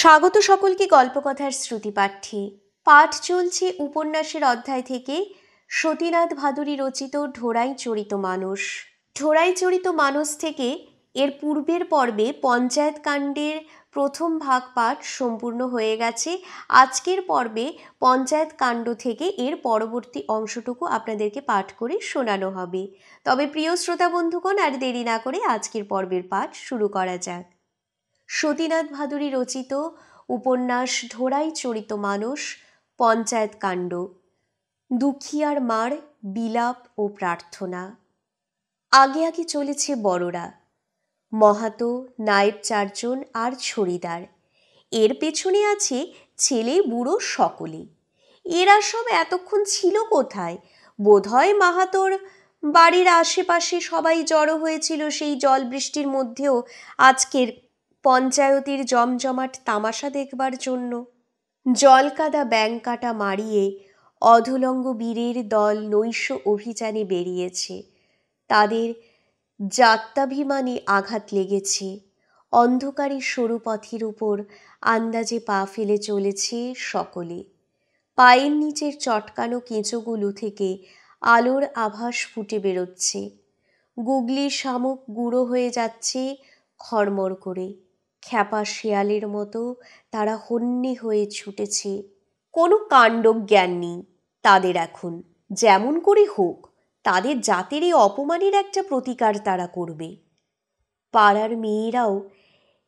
স্বাগত সকলকে গল্পকথার শ্রুতিপাঠ্যে। পাঠ চলছে উপন্যাসের অধ্যায় থেকে সতীনাথ ভাদুরী রচিত ঢোড়াই চরিত মানুষ। ঢোড়াই চরিত মানুষ থেকে এর পূর্বের পর্বে পঞ্চায়েত কাণ্ডের প্রথম ভাগ পাঠ সম্পূর্ণ হয়ে গেছে। আজকের পর্বে পঞ্চায়েত কাণ্ড থেকে এর পরবর্তী অংশটুকু আপনাদেরকে পাঠ করে শোনানো হবে। তবে প্রিয় শ্রোতা বন্ধুগণ, আর দেরি না করে আজকের পর্বের পাঠ শুরু করা যাক। সতীনাথ ভাদুরী রচিত উপন্যাস ঢোড়াই চরিত মানুষ, পঞ্চায়েত কাণ্ড। দুঃখিয়ার মার বিলাপ ও প্রার্থনা। আগে আগে চলেছে বড়রা, মহাতো, নায়েব চারজন আর ছড়িদার। এর পেছনে আছে ছেলে বুড়ো সকলে। এরা সব এতক্ষণ ছিল কোথায়? বোধহয় মাহাতোর বাড়ির আশেপাশে সবাই জড়ো হয়েছিল সেই জল বৃষ্টির মধ্যেও আজকের পঞ্চায়েতের জমজমাট তামাশা দেখবার জন্য। জলকাদা ব্যাংকাটা মারিয়ে অধুলঙ্গ বীরের দল নৈশ অভিযানে বেরিয়েছে। তাদের যাত্রাভিমানে আঘাত লেগেছে। অন্ধকারী সরু পথের উপর আন্দাজে পা ফেলে চলেছে সকলে। পায়ের নিচের চটকানো কেঁচোগুলো থেকে আলোর আভাস ফুটে বেরোচ্ছে। গুগলি শামুক গুঁড়ো হয়ে যাচ্ছে খড়মড় করে। খ্যাপা শেয়ালের মতো তারা হন্যে হয়ে ছুটেছে। কোনো কাণ্ডজ্ঞান নেই তাদের এখন। যেমন করে হোক তাদের জাতের এই অপমানের একটা প্রতিকার তারা করবে। পাড়ার মেয়েরাও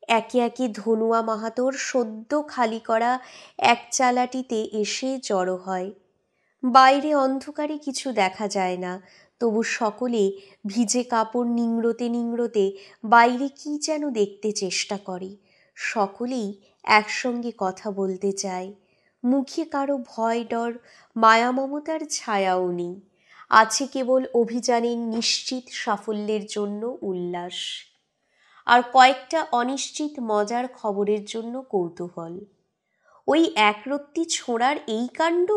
একে একে ধনুয়া মাহাতোর সদ্য খালি করা এক চালাটিতে এসে জড়ো হয়। বাইরে অন্ধকারে কিছু দেখা যায় না, তবু সকলে ভিজে কাপড় নিংড়োতে নিংড়োতে বাইরে কি যেন দেখতে চেষ্টা করে। সকলেই একসঙ্গে কথা বলতে চায়। মুখে কারো ভয় ডর মায়া মমতার ছায়াও নেই। আছে কেবল অভিযানের নিশ্চিত সাফল্যের জন্য উল্লাস, আর কয়েকটা অনিশ্চিত মজার খবরের জন্য কৌতূহল। ওই একরত্তি ছোঁড়ার এই কাণ্ড!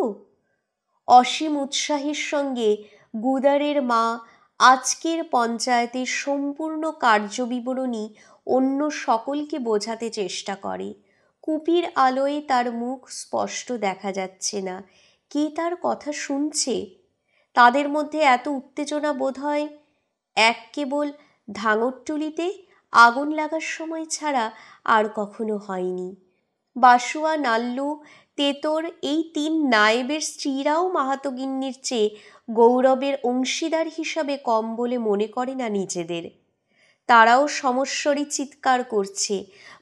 অসীম উৎসাহের সঙ্গে গুদারের মা আজকের পঞ্চায়েতের সম্পূর্ণ কার্যবিবরণী অন্য সকলকে বোঝাতে চেষ্টা করে। কুপির আলোয় তার মুখ স্পষ্ট দেখা যাচ্ছে না। কে তার কথা শুনছে? তাদের মধ্যে এত উত্তেজনা বোধ হয় এক কেবল ধাঙরটুলিতে আগুন লাগার সময় ছাড়া আর কখনো হয়নি। বাসুয়া, নাল্লু, তেতর এই তিন নায়েবের স্ত্রীরাও মাহাতোগিন্নির চেয়ে গৌরবের অংশীদার হিসাবে কম বলে মনে করে না নিজেদের। তারাও সমস্বরে চিৎকার করছে।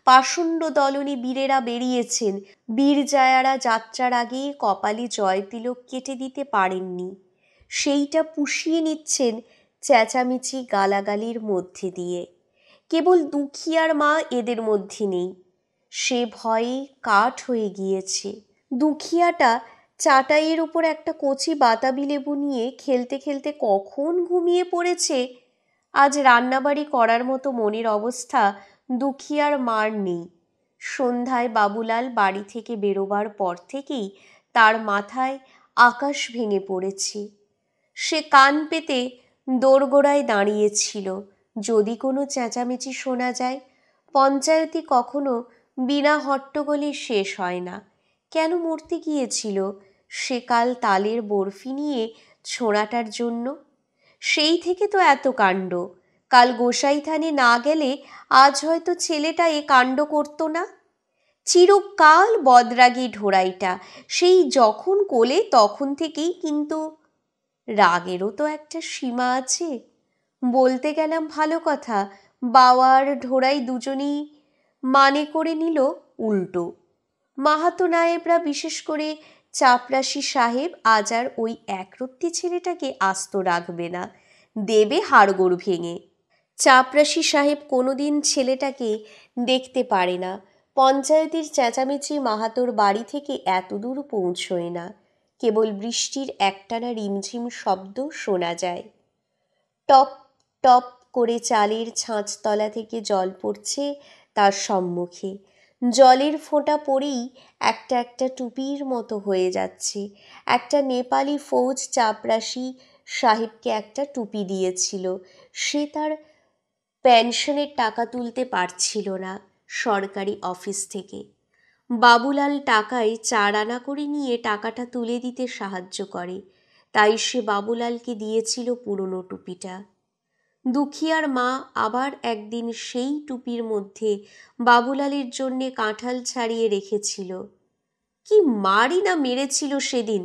পাষণ্ড দলনে বীরেরা বেরিয়েছেন। বীর জায়ারা যাত্রার আগে কপালে জয়তিলক কেটে দিতে পারেননি, সেইটা পুষিয়ে নিচ্ছেন চেঁচামেচি গালাগালির মধ্যে দিয়ে। কেবল দুঃখিয়ার মা এদের মধ্যে নেই। সে ভয়ে কাঠ হয়ে গিয়েছে। দুঃখিয়াটা চাটাইয়ের উপর একটা কচি বাতাবি লেবু নিয়ে খেলতে খেলতে কখন ঘুমিয়ে পড়েছে। আজ রান্নাবাড়ি করার মতো মনের অবস্থা দুঃখিয়ার মার নেই। সন্ধ্যায় বাবুলাল বাড়ি থেকে বেরোবার পর থেকেই তার মাথায় আকাশ ভেঙে পড়েছে। সে কান পেতে দোরগোড়ায় দাঁড়িয়েছিল, যদি কোনো চেঁচামেচি শোনা যায়। পঞ্চায়েতই কখনো বিনা হট্টগোলে শেষ হয় না। কেন মরতে গিয়েছিল সে কাল তালের বরফি নিয়ে ছোঁড়াটার জন্য? সেই থেকে তো এত কাণ্ড। কাল গোসাই থানে না গেলে আজ হয়তো ছেলেটা এ কাণ্ড করতো না। চিরকাল বদরাগী ঢোড়াইটা, সেই যখন কোলে তখন থেকেই। কিন্তু রাগেরও তো একটা সীমা আছে। বলতে গেলাম ভালো কথা, বাওয়ার ঢোড়াই দুজনেই মানে করে নিল উল্টো। মাহাতো নায়েবরা, বিশেষ করে চাপরাশি সাহেব, আজ আর ওই একরত্তি ছেলেটাকে আস্ত রাখবে না, দেবে হাড়গোড় ভেঙে। চাপরাশি সাহেব কোনোদিন ছেলেটাকে দেখতে পারে না। পঞ্চায়েতের চেঁচামেচি মাহাতোর বাড়ি থেকে এত দূর পৌঁছয় না। কেবল বৃষ্টির একটানা রিমঝিম শব্দ শোনা যায়। টপ টপ করে চালের ছাঁচতলা থেকে জল পড়ছে তার সম্মুখে। জলের ফোঁটা পড়েই একটা একটা টুপির মতো হয়ে যাচ্ছে। একটা নেপালি ফৌজ চাপরাশি সাহেবকে একটা টুপি দিয়েছিল। সে তার পেনশনের টাকা তুলতে পারছিল না সরকারি অফিস থেকে। বাবুলাল টাকায় 4 আনা করে নিয়ে টাকাটা তুলে দিতে সাহায্য করে, তাই সে বাবুলালকে দিয়েছিল পুরনো টুপিটা। দুখিয়ার মা আবার একদিন সেই টুপির মধ্যে বাবুলালের জন্যে কাঁঠাল ছাড়িয়ে রেখেছিল। কি মারি না মেরেছিল সেদিন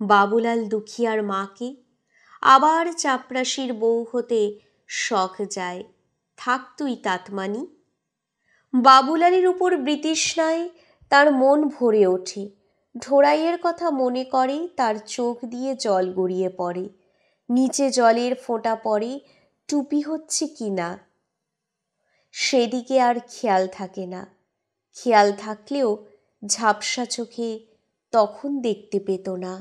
বাবুলাল দুখিয়ার মাকে। আবার চাপরাশির বউ হতে শখ যায়। থাক তুই তাতমানি। বাবুলালের উপর বৃতৃষ্ণায় তার মন ভরে ওঠে। ঢোড়াইয়ের কথা মনে করে, তার চোখ দিয়ে জল গড়িয়ে পড়ে। নিচে জলের ফোঁটা পড়ে, টুপি হচ্ছে কি না সেদিকে আর খেয়াল থাকে না। খেয়াল থাকলেও ঝাপসা চোখে তখন দেখতে পেত না।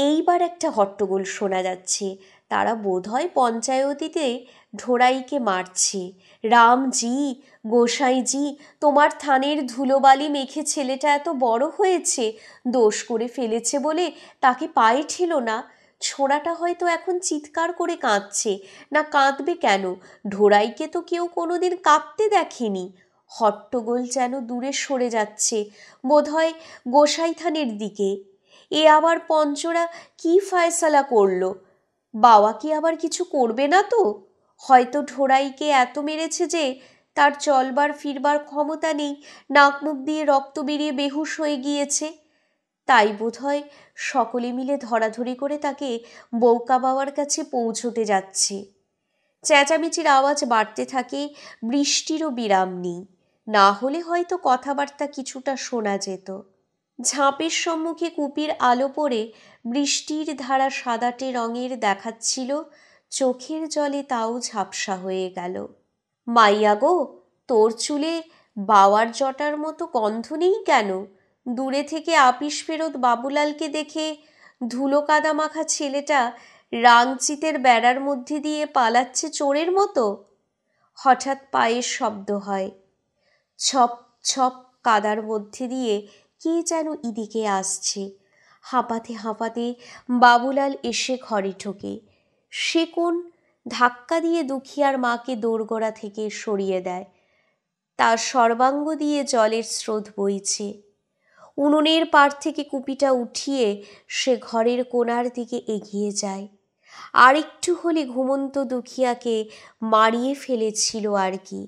এইবার একটা হট্টগোল শোনা যাচ্ছে। তারা বোধহয় পঞ্চায়েতিতে ঢোড়াইকে মারছে। রামজি, গোসাইজি, তোমার থানের ধুলোবালি মেখে ছেলেটা এত বড় হয়েছে, দোষ করে ফেলেছে বলে তাকে পায়ে ঠেলো না। ছোড়াটা হয়তো এখন চিৎকার করে কাঁদছে। না কাঁদবে কেন? ঢোড়াইকে তো কেউ কোনোদিন কাঁদতে দেখেনি। হট্টগোল যেন দূরে সরে যাচ্ছে, বোধহয় গোসাই থানের দিকে। এ আবার পঞ্চরা কি ফায়সালা করলো? বাবা কি আবার কিছু করবে না তো? হয়তো ঢোড়াইকে এত মেরেছে যে তার চলবার ফিরবার ক্ষমতা নেই, নাক মুখ দিয়ে রক্ত বেরিয়ে বেহুশ হয়ে গিয়েছে। তাই বোধহয় সকলে মিলে ধরাধরি করে তাকে বউকা বাবার কাছে পৌঁছতে যাচ্ছে। চেঁচামেচির আওয়াজ বাড়তে থাকে, বৃষ্টিরও বিরাম নেই। না হলে হয়তো কথাবার্তা কিছুটা শোনা যেত। ঝাঁপের সম্মুখে কুপির আলো পড়ে বৃষ্টির ধারা সাদাটে রঙের দেখাচ্ছিল, চোখের জলে তাও ঝাপসা হয়ে গেল। মাইয়া গো, তোর চুলে বাওয়ার জটার মতো গন্ধ নেই কেন? দূরে থেকে আপিস ফেরত বাবুলালকে দেখে ধুলো কাদা মাখা ছেলেটা রাংচিতের বেড়ার মধ্যে দিয়ে পালাচ্ছে চোরের মতো। হঠাৎ পায়ের শব্দ হয়। ছপ ছপ কাদার মধ্যে দিয়ে কে যেন এদিকে আসছে। হাঁপাতে হাঁপাতে বাবুলাল এসে ঘরে ঢোকে। সে কোন ধাক্কা দিয়ে দুখিয়ার মাকে দোরগোড়া থেকে সরিয়ে দেয়। তার সর্বাঙ্গ দিয়ে জলের স্রোত বইছে। উনুনের পাড় থেকে কুপিটা উঠিয়ে সে ঘরের কোণার দিকে এগিয়ে যায়। আর একটু হলে ঘুমন্ত দুখিয়াকে মারিয়ে ফেলেছিল আর কি।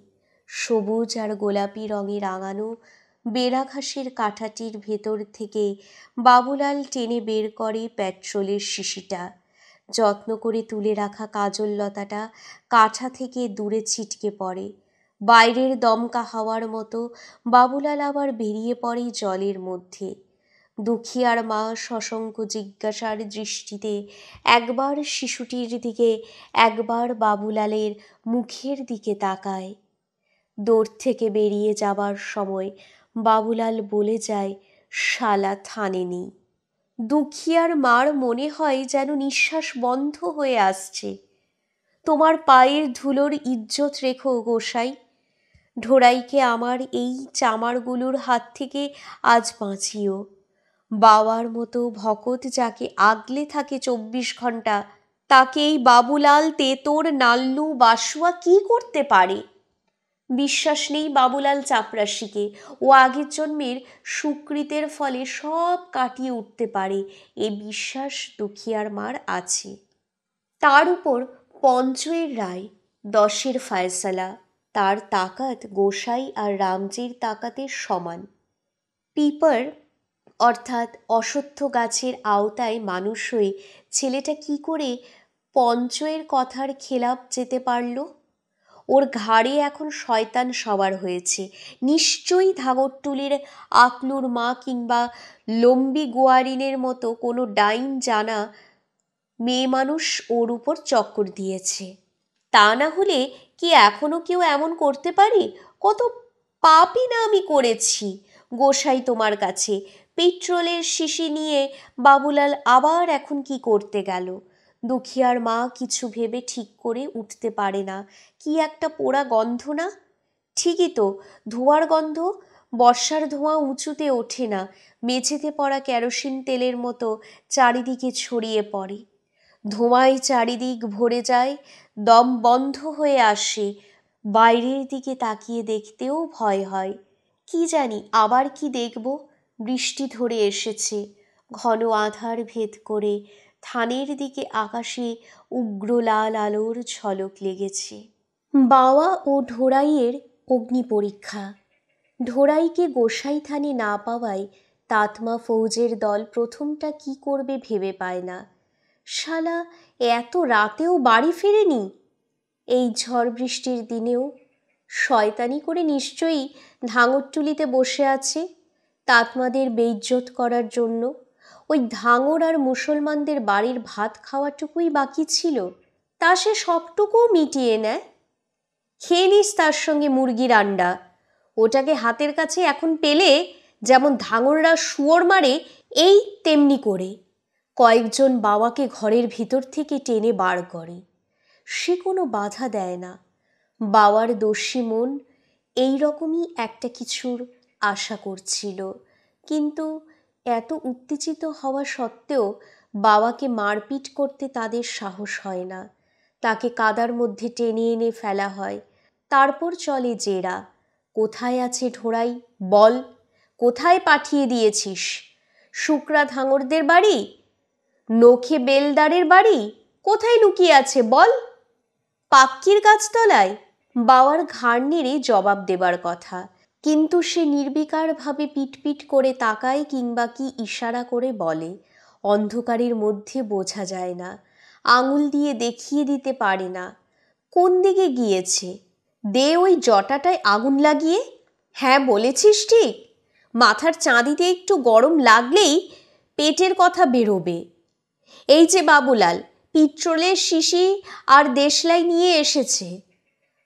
সবুজ আর গোলাপি রঙে রাঙানো বেড়া ঘাসের কাঁটাটির ভেতর থেকে বাবুলাল টেনে বের করে পেট্রোলের শিশিটা। যত্ন করে তুলে রাখা কাজল লতাটা কাঁটা থেকে দূরে ছিটকে পড়ে। বাইরের দমকা হাওয়ার মতো বাবুলাল আবার বেরিয়ে পড়ে জলের মধ্যে। দুখিয়ার মা সশঙ্ক জিজ্ঞাসার দৃষ্টিতে একবার শিশুটির দিকে, একবার বাবুলালের মুখের দিকে তাকায়। দৌড় থেকে বেরিয়ে যাবার সময় বাবুলাল বলে যায়, শালা থানে নেই। দুখিয়ার মার মনে হয় যেন নিঃশ্বাস বন্ধ হয়ে আসছে। তোমার পায়ের ধুলোর ইজ্জত রেখো গোসাই। ঢোড়াইকে আমার এই চামারগুলোর হাত থেকে আজ বাঁচিও। বাবার মতো ভকত যাকে আগলে থাকে 24 ঘন্টা, তাকে এই বাবুলাল, তেতর, নাল্লু, বাসুয়া কি করতে পারে? বিশ্বাস নেই বাবুলাল চাপরাশিকে। ও আগের জন্মের সুকৃতের ফলে সব কাটিয়ে উঠতে পারে, এ বিশ্বাস দুখিয়ার মার আছে। তার উপর পঞ্চয়ের রায়, 10-এর ফায়সালা। তার তাকাত গোসাই আর রামজির তাকাতের সমান। পিপার অর্থাৎ অশ্বত্থ গাছের আওতায় মানুষ হয়ে ছেলেটা কি করে পঞ্চয়ের কথার খেলাপ যেতে পারল? ওর ঘাড়ে এখন শয়তান সবার হয়েছে। নিশ্চয়ই ধাগরটুলির আকলুর মা কিংবা লম্বি গোয়ারিনের মতো কোনো ডাইন জানা মেয়ে মানুষ ওর উপর চক্কর দিয়েছে। তা না হলে কি এখনো কেউ এমন করতে পারে? কত পাপই না আমি করেছি গোসাই তোমার কাছে। পেট্রোলের শিশি নিয়ে বাবুলাল আবার এখন কি করতে গেল? দুখিয়ার মা কিছু ভেবে ঠিক করে উঠতে পারে না। কি একটা পোড়া গন্ধ না? ঠিকই তো, ধোঁয়ার গন্ধ। বর্ষার ধোঁয়া উঁচুতে ওঠে না, মেঝেতে পড়া কেরোসিন তেলের মতো চারিদিকে ছড়িয়ে পড়ে। ধোঁয়ায় চারিদিক ভরে যায়, দম বন্ধ হয়ে আসে। বাইরের দিকে তাকিয়ে দেখতেও ভয় হয়। কি জানি আবার কি দেখব। বৃষ্টি ধরে এসেছে, ঘন আধার ভেদ করে থানের দিকে আকাশে উগ্র লাল আলোর ঝলক লেগেছে। বাওয়া ও ঢোড়াইয়ের অগ্নি পরীক্ষা। ঢোড়াইকে গোসাই থানে না পাওয়ায় তাতমা ফৌজের দল প্রথমটা কি করবে ভেবে পায় না। শালা এত রাতেও বাড়ি ফেরেনি। এই ঝড় বৃষ্টির দিনেও শয়তানি করে নিশ্চয়ই ধাঙরটুলিতে বসে আছে তাতমাদের বেইজ্জত করার জন্য। ওই ধাঙর আর মুসলমানদের বাড়ির ভাত খাওয়াটুকুই বাকি ছিল, তা সে সবটুকুও মিটিয়ে নেয়। খেয়ে নিস তার সঙ্গে মুরগির আন্ডা। ওটাকে হাতের কাছে এখন পেলে যেমন ধাঙররা শুয়োর মারে, এই তেমনি করে কয়েকজন বাবাকে ঘরের ভিতর থেকে টেনে বার করে। সে কোনো বাধা দেয় না। বাবার দস্যি মন এই রকমই একটা কিছুর আশা করছিল, কিন্তু এত উত্তেজিত হওয়া সত্ত্বেও বাবাকে মারপিট করতে তাদের সাহস হয় না। তাকে কাদার মধ্যে টেনে এনে ফেলা হয়। তারপর চলে জেরা। কোথায় আছে ঢোড়াই বল, কোথায় পাঠিয়ে দিয়েছিস? শুকরা ধাঙরদের বাড়ি, নখে বেলদারের বাড়ি, কোথায় লুকিয়ে আছে বল? পাক্কির গাছতলায়? বাবার ঘাড় নেড়ে জবাব দেবার কথা, কিন্তু সে নির্বিকারভাবে পিটপিট করে তাকায় কিংবা কি ইশারা করে বলে। অন্ধকারের মধ্যে বোঝা যায় না, আঙুল দিয়ে দেখিয়ে দিতে পারে না কোন দিকে গিয়েছে। দে ওই জটাটায় আগুন লাগিয়ে। হ্যাঁ বলেছিস ঠিক, মাথার চাঁদিতে একটু গরম লাগলেই পেটের কথা বেরোবে। এই যে বাবুলাল পেট্রোলের শিশি আর দেশলাই নিয়ে এসেছে।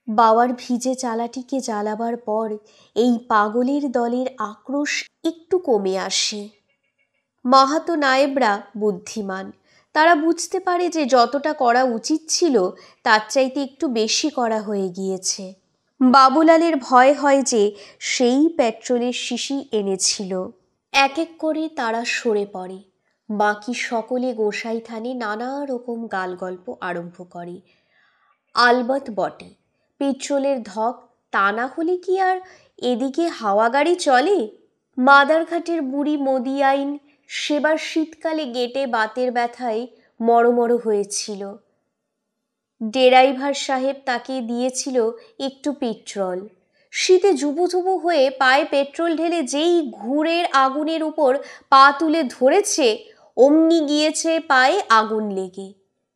বাবার ভিজে চালাটিকে জ্বালাবার পর এই পাগলের দলের আক্রোশ একটু কমে আসে। মাহাতো নায়েবরা বুদ্ধিমান, তারা বুঝতে পারে যে যতটা করা উচিত ছিল তার চাইতে একটু বেশি করা হয়ে গিয়েছে। বাবুলালের ভয় হয় যে সেই পেট্রোলের শিশি এনেছিল। এক এক করে তারা সরে পড়ে। বাকি সকলে গোসাই থানে নানা রকম গালগল্প আরম্ভ করে। আলবৎ বটে, পেট্রোলের ধক, তা না হলে কি আর এদিকে হাওয়া গাড়ি চলে? মাদারঘাটের বুড়ি মদিয়াইন সেবার শীতকালে গেটে বাতের ব্যথায় মরমর হয়েছিল। ড্রাইভার সাহেব তাকে দিয়েছিল একটু পেট্রোল। শীতে জুবুজুবু হয়ে পায়ে পেট্রোল ঢেলে যেই ঘুরের আগুনের উপর পা তুলে ধরেছে, অমনি গিয়েছে পায়ে আগুন লেগে,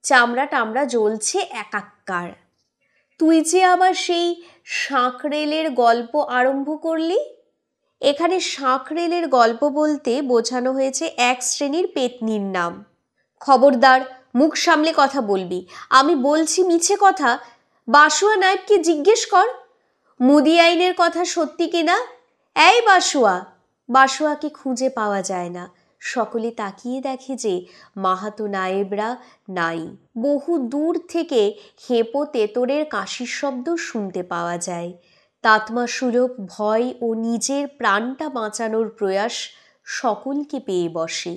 চামড়া টামড়া জ্বলছে একাক্কার। তুই যে আবার সেই শাঁকরেলের গল্প আরম্ভ করলি। এখানে শাঁকরেলের গল্প বলতে বোঝানো হয়েছে এক শ্রেণীর পেতনির নাম। খবরদার, মুখ সামলে কথা বলবি। আমি বলছি মিছে কথা? বাসুয়া নায়েবকে জিজ্ঞেস কর মুদি আইনের কথা সত্যি কিনা। এই বাসুয়া! বাসুয়াকে খুঁজে পাওয়া যায় না। সকলে তাকিয়ে দেখে যে মাহাতো নায়েবরা নাই। বহু দূর থেকে হেঁপো তেতরের কাশির শব্দ শুনতে পাওয়া যায়। তাতমা সুলভ ভয় ও নিজের প্রাণটা বাঁচানোর প্রয়াস সকলকে পেয়ে বসে।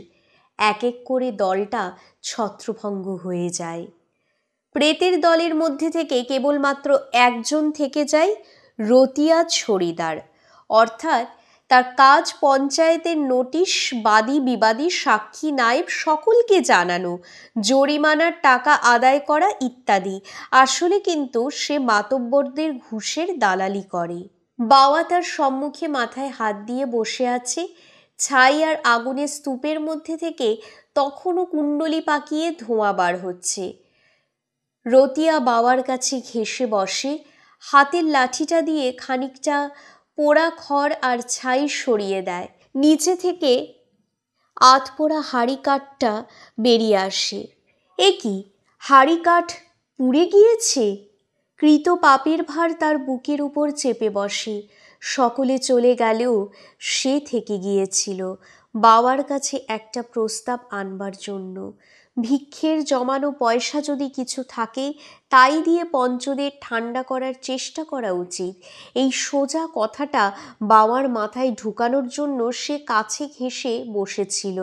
এক এক করে দলটা ছত্রভঙ্গ হয়ে যায়। প্রেতের দলের মধ্যে থেকে কেবলমাত্র একজন থেকে যায়, রতিয়া ছড়িদার। অর্থাৎ তার কাজ পঞ্চায়েতের নোটিশ, বাদী বিবাদী, সাক্ষী নায়েব সকলকে জানানো, জরিমানার টাকা আদায় করা ইত্যাদি। আসলে কিন্তু সে মাতব্বরদের ঘুষের দালালি করে। বাওয়া তার সম্মুখে মাথায় হাত দিয়ে বসে আছে। ছাই আর আগুনের স্তূপের মধ্যে থেকে তখনও কুণ্ডলি পাকিয়ে ধোঁয়া বার হচ্ছে। রতিয়া বাবার কাছে ঘেঁষে বসে, হাতের লাঠিটা দিয়ে খানিকটা পোড়া খড় আর ছাই সরিয়ে দেয়। নিচে থেকে আধপোড়া হাঁড়ি কাঠটা বেরিয়ে আসে। এ কি, হাঁড়ি কাঠ পুড়ে গিয়েছে? কৃত পাপের ভার তার বুকের উপর চেপে বসে। সকলে চলে গেলেও সে থেকে গিয়েছিল বাবার কাছে একটা প্রস্তাব আনবার জন্য। ভিক্ষের জমানো পয়সা যদি কিছু থাকে তাই দিয়ে পঞ্চদের ঠান্ডা করার চেষ্টা করা উচিত। এই সোজা কথাটা বাবার মাথায় ঢুকানোর জন্য সে কাছে ঘেঁষে বসেছিল।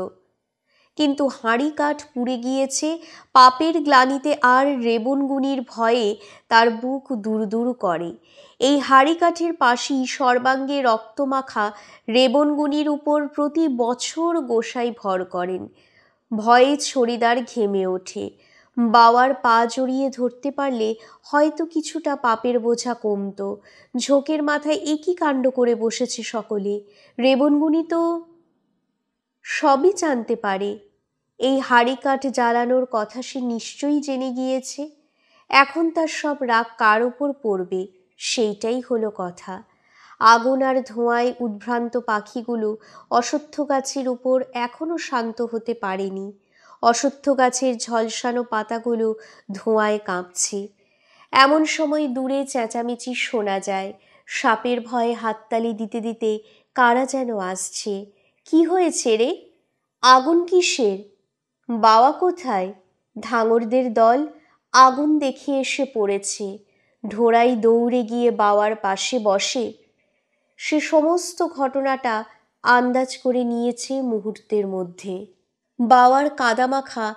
কিন্তু হাঁড়ি কাঠ পুড়ে গিয়েছে পাপের গ্লানিতে, আর রেবনগুনির ভয়ে তার বুক দুরদুর করে। এই হাঁড়ি কাঠের পাশেই সর্বাঙ্গে রক্তমাখা রেবনগুনির উপর প্রতি বছর গোসাই ভর করেন। ভয়ে ছড়িদার ঘেমে ওঠে। বাওয়ার পা জড়িয়ে ধরতে পারলে হয়তো কিছুটা পাপের বোঝা কমত। ঝোঁকের মাথায় একই কাণ্ড করে বসেছে সকলে। রেবনগুনি তো সবই জানতে পারে। এই হাঁড়ি কাঠ জ্বালানোর কথা সে নিশ্চয়ই জেনে গিয়েছে। এখন তার সব রাগ কার ওপর পড়বে, সেইটাই হলো কথা। আগুন আর ধোঁয়ায় উদ্ভ্রান্ত পাখিগুলো অশ্বত্থ গাছের উপর এখনো শান্ত হতে পারেনি। অশ্বত্থ গাছের ঝলসানো পাতাগুলো ধোঁয়ায় কাঁপছে। এমন সময় দূরে চেঁচামেচি শোনা যায়। সাপের ভয়ে হাততালি দিতে দিতে কারা যেন আসছে। কি হয়েছে রে? আগুন কিসের? বাবা কোথায়? ধাঙড়দের দল আগুন দেখে এসে পড়েছে। ঢোড়াই দৌড়ে গিয়ে বাবার পাশে বসে। সে সমস্ত ঘটনাটা আন্দাজ করে নিয়েছে মুহূর্তের মধ্যে। বাবার কাদামাখা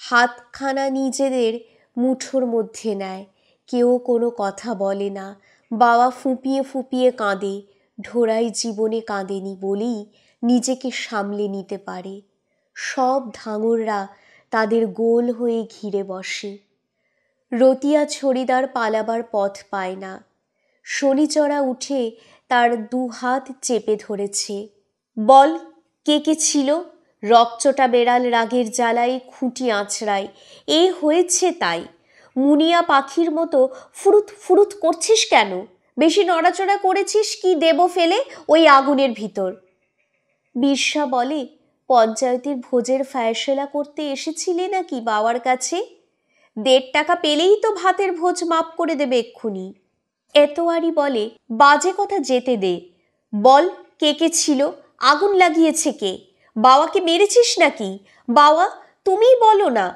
হাতখানা নিজেদের মুঠোর মধ্যে নেয়। কেউ কোনো কথা বলে না। বাবা ফুঁপিয়ে ফুঁপিয়ে কাঁদে। ঢোড়াই জীবনে কাঁদেনি বলেই নিজেকে সামলে নিতে পারে। সব ধাঙড়রা তাদের গোল হয়ে ঘিরে বসে। রতিয়া ছড়িদার পালাবার পথ পায় না। শনিচড়া উঠে তার দু হাত চেপে ধরেছে। বল, কে কে ছিল? রকচটা বেড়াল রাগের জ্বালায় খুঁটি আঁচড়ায়। এ হয়েছে তাই। মুনিয়া পাখির মতো ফুরুত ফুরুত করছিস কেন? বেশি নড়াচড়া করেছিস কি দেব ফেলে ওই আগুনের ভিতর? বিরসা বলে, পঞ্চায়েতের ভোজের ফায়সলা করতে এসেছিলে নাকি বাবার কাছে? 1.5 টাকা পেলেই তো ভাতের ভোজ মাপ করে দেবে এক্ষুনি। এতোয়ারি বলে, বাজে কথা যেতে দে। বল, কে কে ছিল? আগুন লাগিয়েছে কে? বাবাকে মেরেছিস নাকি? বাবা, তুমিই বলো না।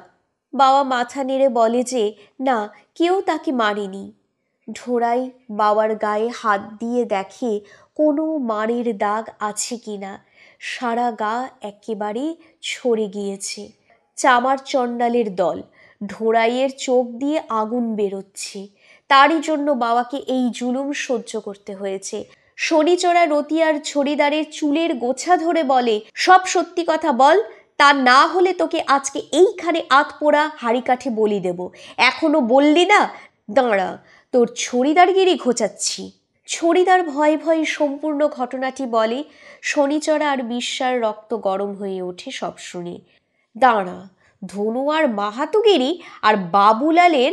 বাবা মাথা নেড়ে বলে যে না, কেউ তাকে মারেনি। ঢোড়াই বাবার গায়ে হাত দিয়ে দেখে কোনো মারের দাগ আছে কিনা। সারা গা একেবারে ছড়ে গিয়েছে। চামার চণ্ডালের দল। ঢোড়াইয়ের চোখ দিয়ে আগুন বেরোচ্ছে। তারই জন্য বাবাকে এই জুলুম সহ্য করতে হয়েছে। শনিচড়া রতিয়ার ছড়িদারের চুলের গোছা ধরে বলে, সব সত্যি কথা বল, তা না হলে তোকে আজকে এইখানে আতপোড়া হাঁড়ি কাঠে বলি দেব। এখনো বললি না? দাঁড়া, তোর ছড়িদারগিরি ঘোচাচ্ছি। ছড়িদার ভয়ে ভয়ে সম্পূর্ণ ঘটনাটি বলে। শনিচড়া আর বিশ্বার রক্ত গরম হয়ে ওঠে সব শুনে। দাঁড়া, ধনু আর মাহাতুগিরি আর বাবুলালের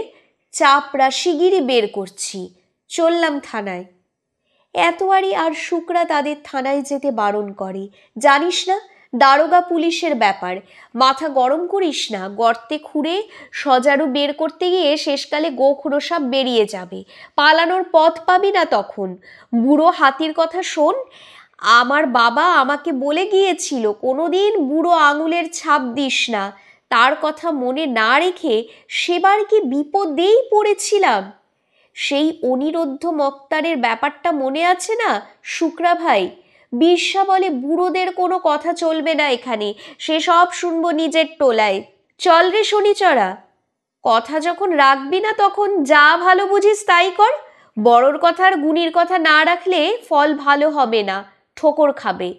চাপরাশিগিরি বের করছি। চললাম থানায়। এতোয়ারি আর শুকরা তাদের থানায় যেতে বারণ করে। জানিস না, দারোগা পুলিশের ব্যাপার। মাথা গরম করিস না। গর্তে খুঁড়ে সজারু বের করতে গিয়ে শেষকালে গোখরো সাপ বেরিয়ে যাবে। পালানোর পথ পাবি না তখন। বুড়ো হাতির কথা শোন। আমার বাবা আমাকে বলে গিয়েছিল কোনোদিন বুড়ো আঙুলের ছাপ দিস না। তার কথা মনে না রেখে সেবার কি বিপদেই পড়েছিলাম। সেই অনিরুদ্ধ মক্তারের ব্যাপারটা মনে আছে না শুক্রা ভাই? বিরসা বলে, বুড়োদের কোনো কথা চলবে না এখানে, সে সব শুনবো নিজের টোলায়। চল রে শনিচড়া। কথা যখন রাখবি না তখন যা ভালো বুঝিস তাই কর। বড়োর কথা আর গুণীর কথা না রাখলে ফল ভালো হবে না, ঠোকর খাবে।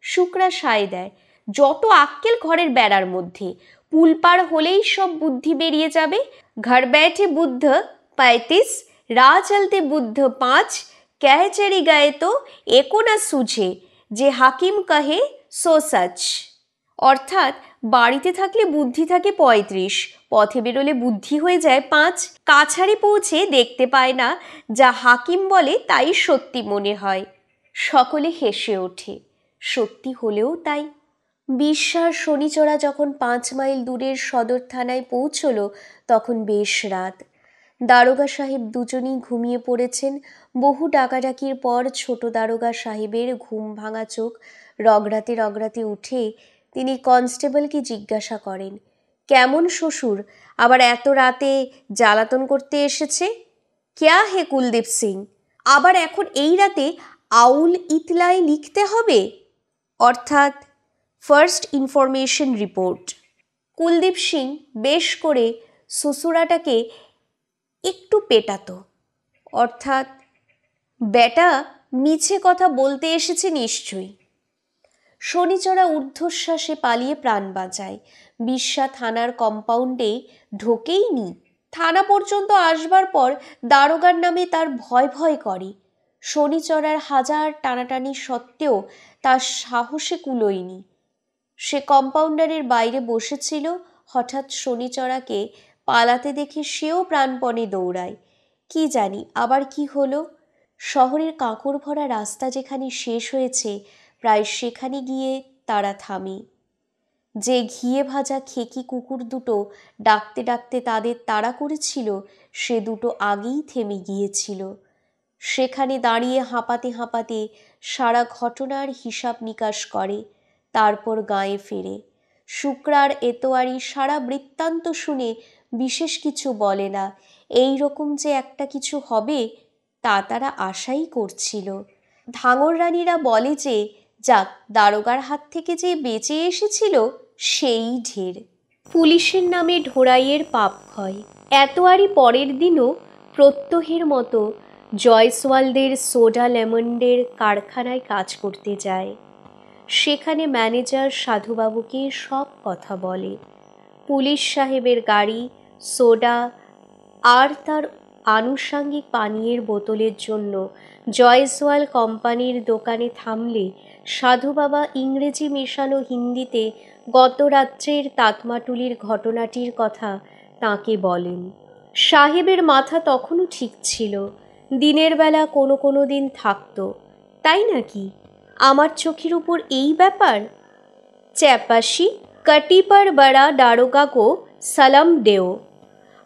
শুক্রা সায় দেয়, যত আক্কেল ঘরের বেড়ার মধ্যে। পুলপাড় হলেই সব বুদ্ধি বেরিয়ে যাবে। ঘর बैठे বুদ্ধ 35, राह चलते बुद्ध 5, कह चढ़ी गए तो एको न सूझे, যে হাকিম কহে সো সচ। অর্থাৎ বাড়িতে থাকলে বুদ্ধি থাকে 35, পথে বেরোলে বুদ্ধি হয়ে যায় 5। কাছারি পৌঁছে দেখতে পায় না, যা হাকিম বলে তাই সত্যি মনে হয়। সকলে হেসে ওঠে। সত্যি হলেও তাই। বিশ্বাস শনিচড়া যখন 5 মাইল দূরের সদর থানায় পৌঁছলো তখন বেশ রাত। দারোগা সাহেব দুজনেই ঘুমিয়ে পড়েছেন। বহু ডাকাডাকির পর ছোট দারোগা সাহেবের ঘুম ভাঙা চোখ রগড়াতে রগড়াতে উঠে তিনি কনস্টেবলকে জিজ্ঞাসা করেন, কেমন শ্বশুর আবার এত রাতে জ্বালাতন করতে এসেছে? ক্যা হে কুলদীপ সিং, আবার এখন এই রাতে আউল ইতলায় লিখতে হবে? অর্থাৎ first information report. Kuldeep Singh বেশ করে শ্বশুরাটাকে একটু পেটাতো, অর্থাৎ বেটা মিছে কথা বলতে এসেছে নিশ্চয়ই। শনিচড়া ঊর্ধ্বশ্বাসে পালিয়ে প্রাণ বাঁচায়। বিশ্বা থানার কম্পাউন্ডে ঢোকেই নি। থানা পর্যন্ত আসবার পর দারোগার নামে তার ভয় ভয় করে। শনিচড়ার হাজার টানাটানি সত্ত্বেও তার সাহসে কুলোয়নি। সে কম্পাউন্ডারের বাইরে বসেছিল, হঠাৎ শনিচড়াকে পালাতে দেখে সেও প্রাণপণে দৌড়ায়। কি জানি আবার কি হলো। শহরের কাঁকড় ভরা রাস্তা যেখানে শেষ হয়েছে, প্রায় সেখানে গিয়ে তারা থামে। যে ঘিয়ে ভাজা খেকি কুকুর দুটো ডাকতে ডাকতে তাদের তাড়া করেছিল, সে দুটো আগেই থেমে গিয়েছিল। সেখানে দাঁড়িয়ে হাঁপাতে হাঁপাতে সারা ঘটনার হিসাব নিকাশ করে, তারপর গাঁয়ে ফেরে। শুক্রার এতোয়ারি সারা বৃত্তান্ত শুনে বিশেষ কিছু বলে না। এই রকম যে একটা কিছু হবে তা তারা আশাই করছিল। ধাঙর রানীরা বলে যে যাক, দারোগার হাত থেকে যে বেঁচে এসেছিল সেই ঢের। পুলিশের নামে ঢোড়াইয়ের পাপ ক্ষয়। এতোয়ারি পরের দিনও প্রত্যহের মতো জয়সওয়ালদের সোডা লেমন্ডের কারখানায় কাজ করতে যায়। সেখানে ম্যানেজার সাধুবাবুকে সব কথা বলে। পুলিশ সাহেবের গাড়ি, সোডা আর তার আনুষাঙ্গিক পানীয়ের বোতলের জন্য জয়সওয়াল কোম্পানির দোকানে থামলে সাধুবাবা ইংরেজি মেশানো হিন্দিতে গত রাত্রের তাতমাটুলির ঘটনাটির কথা তাঁকে বলেন। সাহেবের মাথা তখনও ঠিক ছিল। দিনের বেলা কোনো কোনো দিন থাকতো। তাই নাকি? আমার চোখের উপর এই ব্যাপার। চ্যাপাসি কটি পর বড়া দারোগা কো সালাম দেও।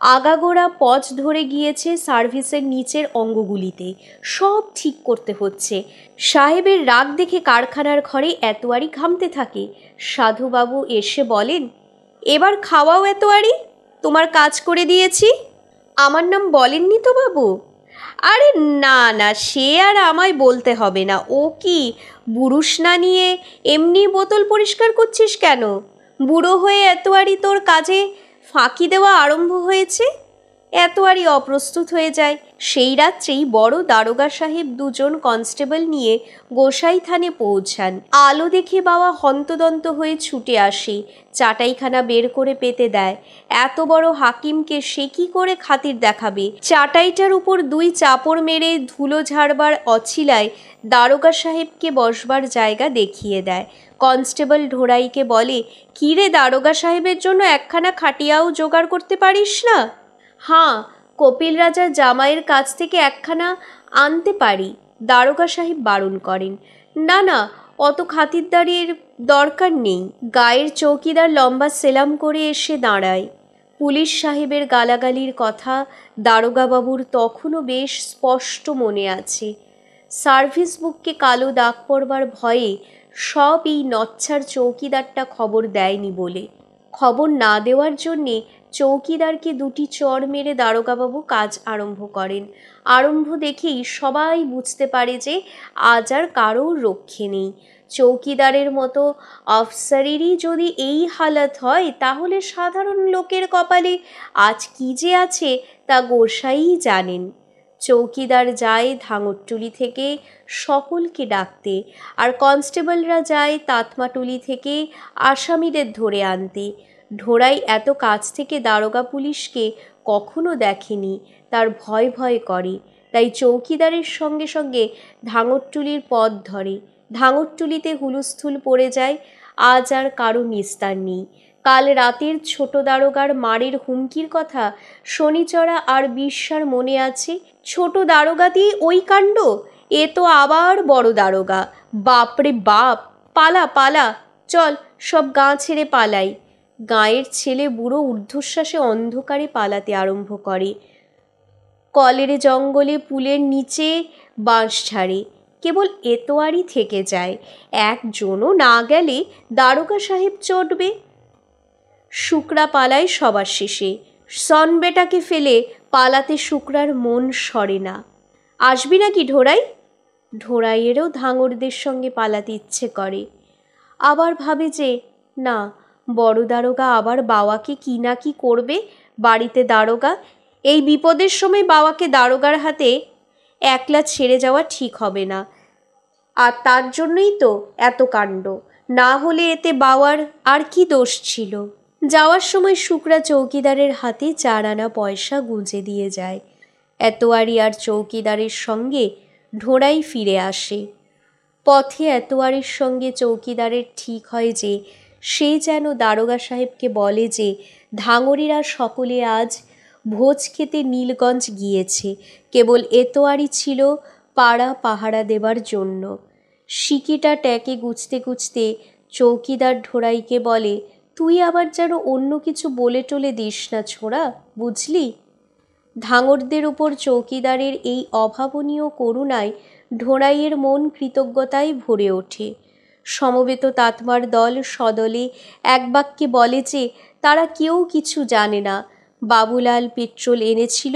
আগাগোড়া পচ ধরে গিয়েছে সার্ভিসের নিচের অঙ্গগুলিতে। সব ঠিক করতে হচ্ছে। সাহেবের রাগ দেখে কারখানার ঘরে এতোয়ারি ঘামতে থাকে। সাধুবাবু এসে বলেন, এবার খাওয়াও এতোয়ারি, তোমার কাজ করে দিয়েছি। আমার নাম বলেননি তো বাবু? আরে না না, সে আর আমায় বলতে হবে না। ও কি বুরুষ না নিয়ে এমনি বোতল পরিষ্কার করছিস কেন? বুড়ো হয়ে এতোয়ারি তোর কাজে ফাঁকি দেওয়া আরম্ভ হয়েছে। এতোয়ারি অপ্রস্তুত হয়ে যায়। সেই রাত্রেই বড় দারোগা সাহেব দুজন কনস্টেবল নিয়ে গোসাই থানে পৌঁছান। আলো দেখে বাবা হন্তদন্ত হয়ে ছুটে আসে, চাটাইখানা বের করে পেতে দেয়। এত বড় হাকিমকে সে কি করে খাতির দেখাবে? চাটাইটার উপর দুই চাপড় মেরে ধুলো ঝাড়বার অছিলায় দারোগা সাহেবকে বসবার জায়গা দেখিয়ে দেয়। কনস্টেবল ঢোড়াইকে বলে, কী রে, দারোগা সাহেবের জন্য একখানা খাটিয়াও জোগাড় করতে পারিস না? হাঁ, কপিল রাজার জামাইয়ের কাছ থেকে একখানা আনতে পারি। দারোগা সাহেব বারণ করেন। না না, অত খাতিরদারির দরকার নেই। গায়ের চৌকিদার লম্বা সেলাম করে এসে দাঁড়ায়। পুলিশ সাহেবের গালাগালির কথা দারোগাবাবুর তখনও বেশ স্পষ্ট মনে আছে। সার্ভিস বুককে কালো দাগ পড়বার ভয়ে সব এই নচ্ছার চৌকিদারটা খবর দেয়নি বলে। খবর না দেওয়ার জন্যে চৌকিদারকে দুটি চড় মেরে দারোগাবাবু কাজ আরম্ভ করেন। আরম্ভ দেখেই সবাই বুঝতে পারে যে আজ আর কারোর রক্ষে নেই। চৌকিদারের মতো অফসারেরই যদি এই হালত হয়, তাহলে সাধারণ লোকের কপালে আজ কি যে আছে তা গোসাই জানেন। চৌকিদার যায় ধাঙরটুলি থেকে সকলকে ডাকতে, আর কনস্টেবলরা যায় তাতমাটুলি থেকে আসামিদের ধরে আনতে। ঢোড়াই এত কাছ থেকে দারোগা পুলিশকে কখনো দেখেনি, তার ভয় ভয় করে। তাই চৌকিদারের সঙ্গে সঙ্গে ধাঙরটুলির পথ ধরে। ধাঙরটুলিতে হুলস্থুল পড়ে যায়। আজ আর কারো নিস্তার নেই। কাল রাতের ছোট দারোগার মারের হুমকির কথা শনিচড়া আর বিশ্বার মনে আছে। ছোট দারোগাতেই ওই কাণ্ড, এ তো আবার বড় দারোগা। বাপরে বাপ! পালা পালা, চল সব গাঁ ছেড়ে পালাই। গাঁয়ের ছেলে বুড়ো ঊর্ধ্বশ্বাসে অন্ধকারে পালাতে আরম্ভ করে। কলের জঙ্গলে পুলের নিচে বাঁশ ঝাড়ে। কেবল এতোয়ারি থেকে যায়। একজনও না গেলে দারোগা সাহেব চটবে। শুকরা পালায় সবার শেষে। সনবেটাকে ফেলে পালাতে শুকরার মন সরে না। আসবি নাকি ঢোড়াই? ঢোড়াইয়েরও ধাঙরদের সঙ্গে পালাতে ইচ্ছে করে। আবার ভাবে যে না, বড় দারোগা আবার বাবাকে কি না কি করবে, বাড়িতে দারোগা, এই বিপদের সময় বাবাকে দারোগার হাতে একলা ছেড়ে যাওয়া ঠিক হবে না। আর তার জন্যই তো এত কাণ্ড, না হলে এতে বাবার আর কি দোষ ছিল। যাওয়ার সময় শুকরা চৌকিদারের হাতে 4 আনা পয়সা গুঁজে দিয়ে যায়। এতোয়ারি আর চৌকিদারের সঙ্গে ঢোড়াই ফিরে আসে। পথে এতোয়ারির সঙ্গে চৌকিদারের ঠিক হয় যে সে যেন দারোগা সাহেবকে বলে যে ধাঙরিরা সকলে আজ ভোজ খেতে নীলগঞ্জ গিয়েছে, কেবল এতোয়ারি ছিল পাড়া পাহারা দেবার জন্য। সিকিটা ট্যাকে গুছতে গুছতে চৌকিদার ঢোড়াইকে বলে, তুই আবার যেন অন্য কিছু বলে টলে দিস না ছোড়া, বুঝলি? ধাঙরদের উপর চৌকিদারের এই অভাবনীয় করুণায় ঢোড়াইয়ের মন কৃতজ্ঞতায় ভরে ওঠে। সমবেত তাতমার দল সদলে এক বাক্যে বলে যে তারা কেউ কিছু জানে না। বাবুলাল পেট্রোল এনেছিল,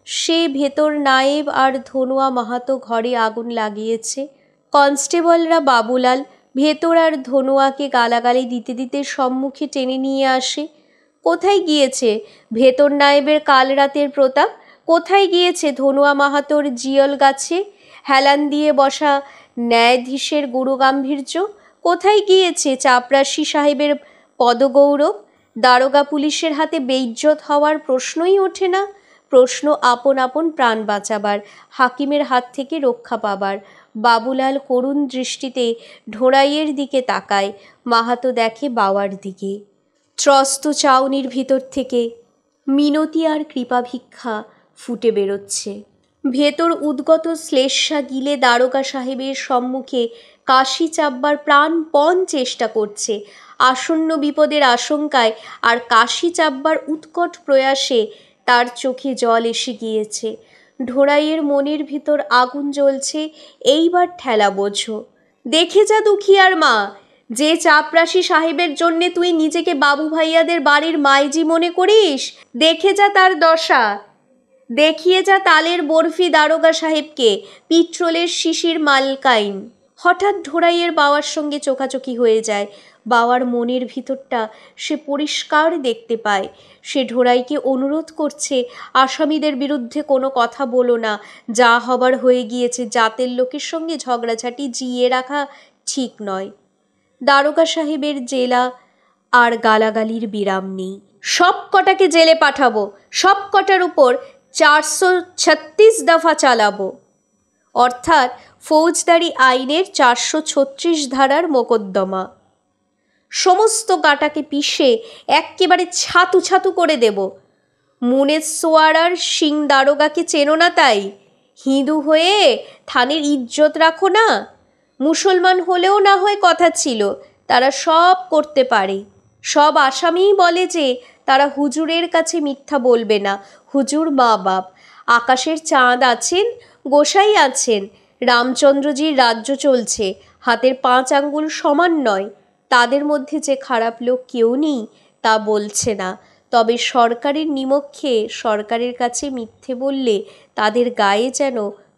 সে ভেতর নায়েব আর ধনুয়া মাহাতো ঘরে আগুন লাগিয়েছে। কনস্টেবলরা বাবুলাল, ভেতর আর ধনুয়াকে গালাগালি দিতে দিতে সম্মুখে টেনে নিয়ে আসে। কোথায় গিয়েছে ভেতর নায়েবের কাল রাতের প্রতাপ? কোথায় গিয়েছে ধনুয়া মাহাতোর জিয়ল গাছে হেলান দিয়ে বসা ন্যায়াধীশের গুরুগাম্ভীর্য? কোথায় গিয়েছে চাপরাশি সাহেবের পদগৌরব? দারোগা পুলিশের হাতে বেইজ্জত হওয়ার প্রশ্নই ওঠে না। প্রশ্ন আপন আপন প্রাণ বাঁচাবার, হাকিমের হাত থেকে রক্ষা পাবার। বাবুলাল করুণ দৃষ্টিতে ঢোড়াইয়ের দিকে তাকায়। মাহাতো দেখে বাওয়ার দিকে। ত্রস্ত চাউনির ভিতর থেকে মিনতি আর কৃপাভিক্ষা ফুটে বেরোচ্ছে। ভেতর উদ্গত শ্লেষা গিলে দারোগা সাহেবের সম্মুখে কাশি চাপবার প্রাণপণ চেষ্টা করছে। আসন্ন বিপদের আশঙ্কায় আর কাশি চাপবার উৎকট প্রয়াসে তার চোখে জল এসে গিয়েছে। ঢোড়াইয়ের মনের ভিতর আগুন জ্বলছে, এইবার ঠেলা বোঝো। দেখে যা দুখিয়ার মা, যে চাপরাশি সাহেবের জন্যে তুই নিজেকে বাবু ভাইয়াদের বাড়ির মাইজি মনে করিস, দেখে যা তার দশা। দেখিয়ে যা তালের বরফি দারোগা সাহেবকে, পিট্রোলের শিশির মালকাইন। হঠাৎ ঢোড়াইয়ের বাবার সঙ্গে চোখাচোখি হয়ে যায়। বাবার মনের ভিতরটা সে পরিষ্কার দেখতে পায়। সে ঢোড়াইকে অনুরোধ করছে, আসামিদের বিরুদ্ধে কোনো কথা বলো না, যা হবার হয়ে গিয়েছে, জাতের লোকের সঙ্গে ঝগড়াঝাটি জিয়ে রাখা ঠিক নয়। দারোগা সাহেবের জেলা আর গালাগালির বিরাম নেই। সব কটাকে জেলে পাঠাবো, সব কটার উপর 436 দফা চালাবো, অর্থাৎ ফৌজদারি আইনের 436 ধারার মোকদ্দমা। সমস্ত গাটাকে পিষে এক্কেবারে ছাতু ছাতু করে দেব। মুনেসওয়ারার সিং দারোগাকে চেনো না তাই? হিঁদু হয়ে থানের ইজ্জত রাখো না? মুসলমান হলেও না হয় কথা ছিল, তারা সব করতে পারে। সব আসামিই বলে যে তারা হুজুরের কাছে মিথ্যা বলবে না। হুজুর মা বাপ, আকাশের চাঁদ আছেন, গোসাই আছেন, রামচন্দ্রজির রাজ্য চলছে, হাতের 5 আঙ্গুল সমান নয়। তাদের মধ্যে যে খারাপ লোক কেউ নেই তা বলছে না, তবে সরকারের নিমক্ষে সরকারের কাছে মিথ্যে বললে তাদের গায়ে যেন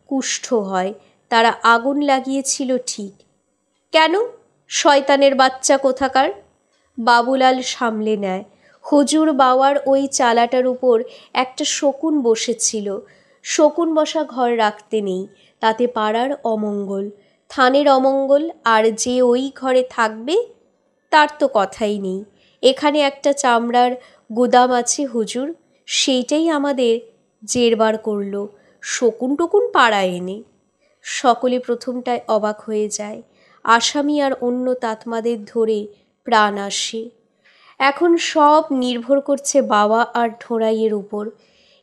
কুষ্ঠ হয়। তারা আগুন লাগিয়েছিল ঠিক। কেন? শয়তানের বাচ্চা কোথাকার। বাবুলাল সামলে নেয়। হুজুর বাওয়ার ওই চালাটার উপর একটা শকুন বসেছিল। শকুন বসা ঘর রাখতে নেই, তাতে পাড়ার অমঙ্গল, থানের অমঙ্গল, আর যে ওই ঘরে থাকবে তার তো কথাই নেই। এখানে একটা চামড়ার গুদাম আছে হুজুর, সেইটাই আমাদের জেরবার করলো, শকুন টকুন পাড়ায় এনে। সকলে প্রথমটায় অবাক হয়ে যায়। আসামি আর অন্য তাতমাদের ধরে প্রাণ আসে। এখন সব নির্ভর করছে বাবা আর ঢোড়াইয়ের উপর।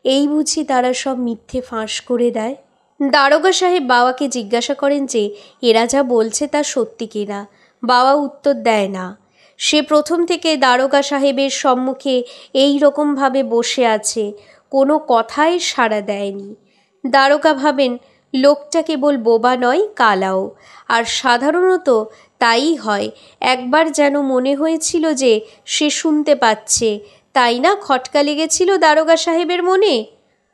এই বুঝি তারা সব মিথ্যে ফাঁস করে দেয়। দারোগা সাহেব বাবাকে জিজ্ঞাসা করেন যে এরা যা বলছে তা সত্যি কিনা। বাবা উত্তর দেয় না। সে প্রথম থেকে দারোগা সাহেবের সম্মুখে এই রকমভাবে বসে আছে, কোনো কথাই সাড়া দেয়নি। দারোগা ভাবেন লোকটা কেবল বোবা নয়, কালাও। আর সাধারণত তাই হয়। একবার যেন মনে হয়েছিল যে সে শুনতে পাচ্ছে, তাই না খটকা লেগেছিল দারোগা সাহেবের মনে?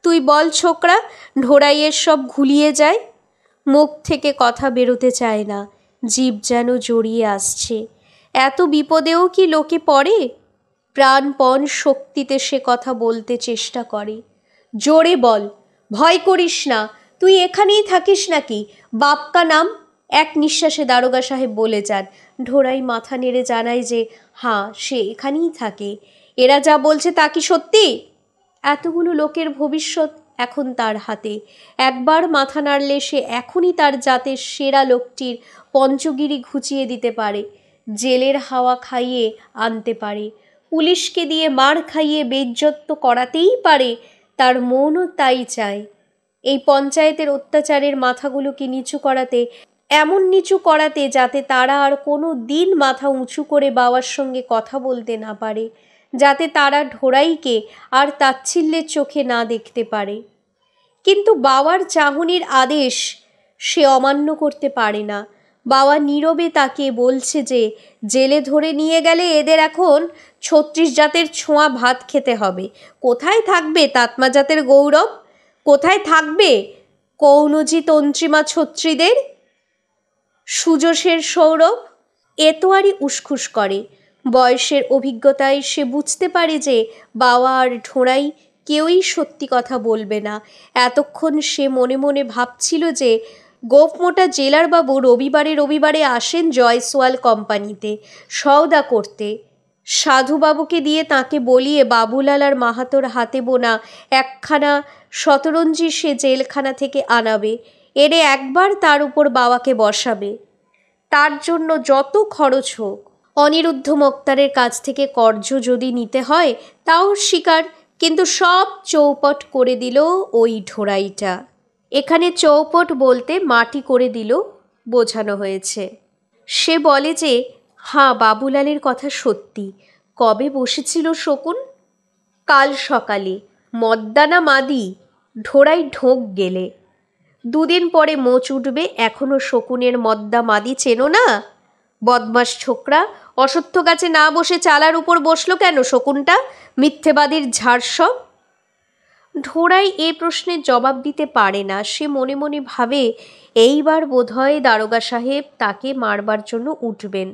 তুই বল ছোকরা, ঢোড়াইয়ের সব ঘুলিয়ে যায়। মুখ থেকে কথা বেরোতে চায় না, জিভ যেন জড়িয়ে আসছে। এত বিপদেও কি লোকে পড়ে? প্রাণপণ শক্তিতে সে কথা বলতে চেষ্টা করে। জোরে বল, ভয় করিস না, তুই এখানেই থাকিস নাকি? বাপকা নাম। এক নিঃশ্বাসে দারোগা সাহেব বলে যান। ঢোড়াই মাথা নেড়ে জানায় যে হ্যাঁ, সে এখানেই থাকে। এরা যা বলছে তা কি সত্যি? এতগুলো লোকের ভবিষ্যৎ এখন তার হাতে। একবার মাথা নাড়লে সে এখনই তার জাতের সেরা লোকটির পঞ্চগিরি ঘুচিয়ে দিতে পারে, জেলের হাওয়া খাইয়ে আনতে পারে, পুলিশকে দিয়ে মার খাইয়ে বেইজ্জত করাতেই পারে। তার মনও তাই চায়। এই পঞ্চায়েতের অত্যাচারের মাথাগুলোকে নিচু করাতে, এমন নিচু করাতে যাতে তারা আর কোনো দিন মাথা উঁচু করে বাবার সঙ্গে কথা বলতে না পারে, যাতে তারা ঢোড়াইকে আর তাচ্ছিল্যের চোখে না দেখতে পারে। কিন্তু বাবার চাহনির আদেশ সে অমান্য করতে পারে না। বাবা নীরবে তাকে বলছে যে জেলে ধরে নিয়ে গেলে এদের এখন ৩৬ জাতের ছোঁয়া ভাত খেতে হবে। কোথায় থাকবে তাতমা জাতের গৌরব? কোথায় থাকবে কৌনজি তন্ত্রিমা ছত্রীদের সুযশের সৌরভ? এতোয়ারি উসখুস করে। বয়সের অভিজ্ঞতায় সে বুঝতে পারে যে বাবা আর ঢোড়াই কেউই সত্যি কথা বলবে না। এতক্ষণ সে মনে মনে ভাবছিল যে গোফমোটা জেলারবাবু রবিবারে আসেন জয়সওয়াল কোম্পানিতে সওদা করতে। সাধুবাবুকে দিয়ে তাকে বলিয়ে বাবুলাল আর মাহাতোর হাতে বোনা একখানা শতরঞ্জি সে জেলখানা থেকে আনাবে, এনে একবার তার উপর বাবাকে বসাবে। তার জন্য যত খরচ হোক, অনিরুদ্ধ মোক্তারের কাছ থেকে কর্জ যদি নিতে হয় তাও স্বীকার। কিন্তু সব চৌপট করে দিল ওই ঢোড়াইটা। এখানে চৌপট বলতে মাটি করে দিল বোঝানো হয়েছে। সে বলে যে হ্যাঁ, বাবুলালের কথা সত্যি। কবে বসেছিল শকুন? কাল সকালে। মদ্দানা মাদি? ঢোড়াই ঢোক গেলে। 2 দিন পরে মোচ উঠবে। এখনো শকুনের মদ্দা মাদি চেনো না? বদমাস ছোকরা, অশ্বত্থ গাছে না বসে চালার উপর বসলো কেন শকুনটা? মিথ্যেবাদীর ঝাড় সব। ঢোড়াই এ প্রশ্নের জবাব দিতে পারে না। সে মনে মনে ভাবে এইবার বোধহয় দারোগা সাহেব তাকে মারবার জন্য উঠবেন।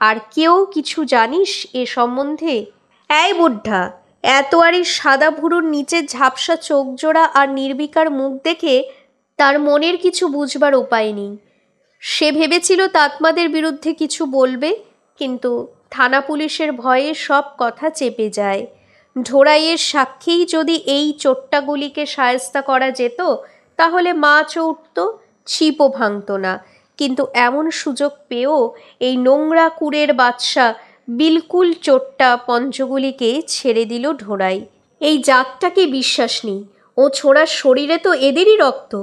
আর কেউ কিছু জানিস এ সম্বন্ধে? এই বুদ্ধা, এতোয়ারি সাদা ভুরুর নিচের ঝাপসা চোখ জোড়া আর নির্বিকার মুখ দেখে তার মনের কিছু বুঝবার উপায় নেই। সে ভেবেছিল তাতমাদের বিরুদ্ধে কিছু বলবে, কিন্তু থানা পুলিশের ভয়ে সব কথা চেপে যায়। ঢোড়াইয়ের সাক্ষীই যদি এই চোট্টাগুলিকে শায়েস্তা করা যেত তাহলে মাছও উঠত, ছিপও ভাঙত না। কিন্তু এমন সুযোগ পেয়েও এই নোংরা কুড়ের বাদশা বিলকুল চোট্টা পঞ্চগুলিকে ছেড়ে দিল ঢোড়াই। এই জাতটাকে বিশ্বাস নেই। ও ছোড়ার শরীরে তো এদেরই রক্ত।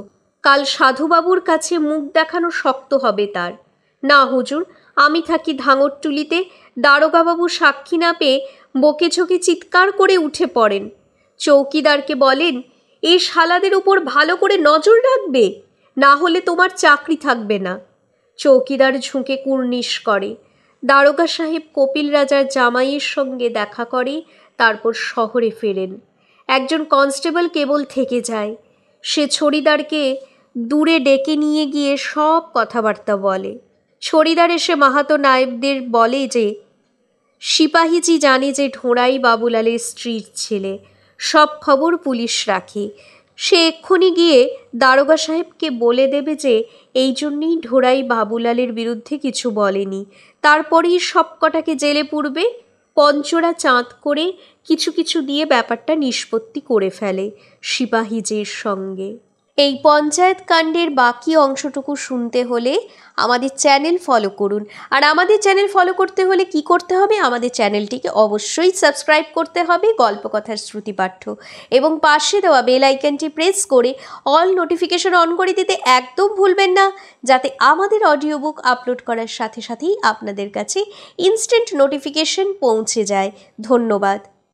কাল সাধুবাবুর কাছে মুখ দেখানো শক্ত হবে তার। না হুজুর, আমি থাকি ধাঙরটুলিতে। দারোগাবাবু সাক্ষী না পেয়ে বকে ঝোঁকে চিৎকার করে উঠে পড়েন। চৌকিদারকে বলেন এই শালাদের উপর ভালো করে নজর রাখবে, না হলে তোমার চাকরি থাকবে না। চৌকিদার ঝুঁকে কুর্নিশ করে। দারোগা সাহেব কপিল রাজার জামাইয়ের সঙ্গে দেখা করে, তারপর শহরে ফেরেন। একজন কনস্টেবল কেবল থেকে যায়। সে ছড়িদারকে দূরে ডেকে নিয়ে গিয়ে সব কথাবার্তা বলে। ছড়িদার এসে মাহাতো নায়েবদের বলে যে সিপাহীজি জানে যে ঢোড়াই বাবুলালের স্ত্রীর ছেলে। সব খবর পুলিশ রাখে। সে এক্ষুনি গিয়ে দারোগা সাহেবকে বলে দেবে যে এই জন্যেই ঢোড়াই বাবুলালের বিরুদ্ধে কিছু বলেনি। তারপরেই সব কটাকে জেলে পুরবে। পঞ্চরা চাঁদ করে কিছু কিছু দিয়ে ব্যাপারটা নিষ্পত্তি করে ফেলে সিপাহীজির সঙ্গে। এই পঞ্চায়েত কাণ্ডের বাকি অংশটুকু শুনতে হলে আমাদের চ্যানেল ফলো করুন। আর আমাদের চ্যানেল ফলো করতে হলে কি করতে হবে? আমাদের চ্যানেলটিকে অবশ্যই সাবস্ক্রাইব করতে হবে গল্পকথার শ্রুতিপাঠ্য, এবং পাশে দেওয়া বেল আইকনটি প্রেস করে অল নোটিফিকেশন অন করে দিতে একদম ভুলবেন না, যাতে আমাদের অডিও বুক আপলোড করার সাথে সাথেই আপনাদের কাছে ইনস্ট্যান্ট নোটিফিকেশন পৌঁছে যায়। ধন্যবাদ।